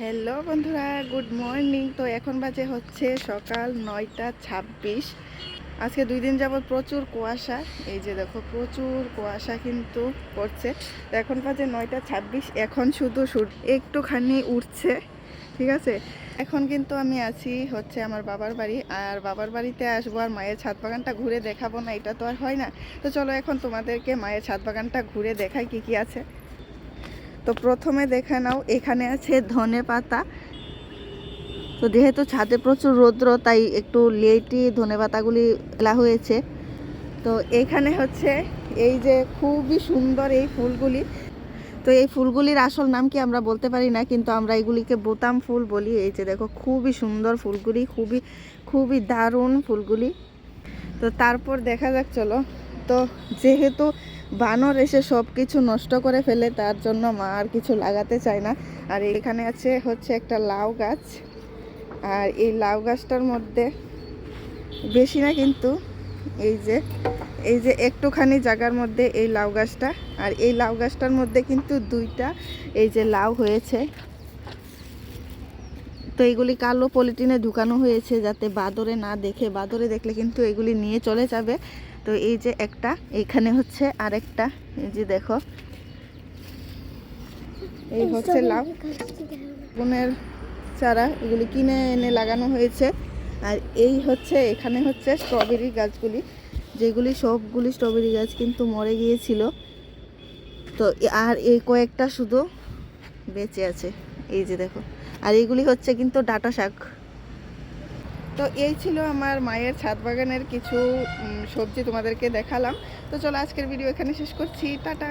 Hello বন্ধুরা, good morning. তো এখন বাজে হচ্ছে সকাল 9টা 26। আজকে 2 দিন যাবত প্রচুর কুয়াশা। এই যে দেখো, প্রচুর কুয়াশা কিন্তু পড়ছে। তো এখন বাজে 9টা 26। এখন শুধু একটুখানি উঠছে, ঠিক আছে। এখন কিন্তু আমি আছি হচ্ছে আমার বাবার বাড়ি, আর বাবার বাড়িতে আসবো আর মায়ের ছাদ বাগানটা ঘুরে দেখাবো না, এটা তো আর হয় না। তো চলো এখন তোমাদেরকে মায়ের ছাদ বাগানটা ঘুরে দেখাই কি কি আছে। তো প্রথমে দেখে নাও, এখানে আছে ধনে পাতা। তো যেহেতু ছাদে প্রচুর রৌদ্র, তাই একটু লেটই ধনে পাতাগুলি ফেলা হয়েছে। তো এখানে হচ্ছে এই যে খুবই সুন্দর এই ফুলগুলি। তো এই ফুলগুলির আসল নাম কি আমরা বলতে পারি না, কিন্তু আমরা এগুলিকে বোতাম ফুল বলি। এই যে দেখো, খুবই সুন্দর ফুলগুলি, খুবই খুবই দারুণ ফুলগুলি। তো তারপর দেখা যাক, চলো। তো যেহেতু বানর এসে সব কিছু নষ্ট করে ফেলে, তার জন্য মা আর কিছু লাগাতে চায় না। আর এখানে আছে হচ্ছে একটা লাউ গাছ। আর এই লাউ গাছটার মধ্যে বেশি না, কিন্তু এই যে একটুখানি জায়গার মধ্যে এই লাউ গাছটা। আর এই লাউ গাছটার মধ্যে কিন্তু 2টা এই যে লাউ হয়েছে। তো এইগুলি কালো পলিথিনে ঢুকানো হয়েছে যাতে বাদরে না দেখে, বাদরে দেখলে কিন্তু এগুলি নিয়ে চলে যাবে। তো এই যে একটা, এইখানে হচ্ছে আরেকটা, এই যে দেখো, এই হচ্ছে লাউ গুনের চারা, এগুলি কিনে এনে লাগানো হয়েছে। আর এই হচ্ছে, এখানে হচ্ছে স্ট্রবেরি গাছগুলি, যেগুলি সবগুলি স্ট্রবেরি গাছ কিন্তু মরে গিয়েছিল। তো আর এই কয়েকটা শুধু বেঁচে আছে, এই যে দেখো। আর এগুলি হচ্ছে কিন্তু ডাঁটা শাক। তো এই ছিল আমার মায়ের ছাদ বাগানের কিছু সবজি তোমাদেরকে দেখালাম। তো চলো, আজকের ভিডিও এখানে শেষ করছি। টাটা।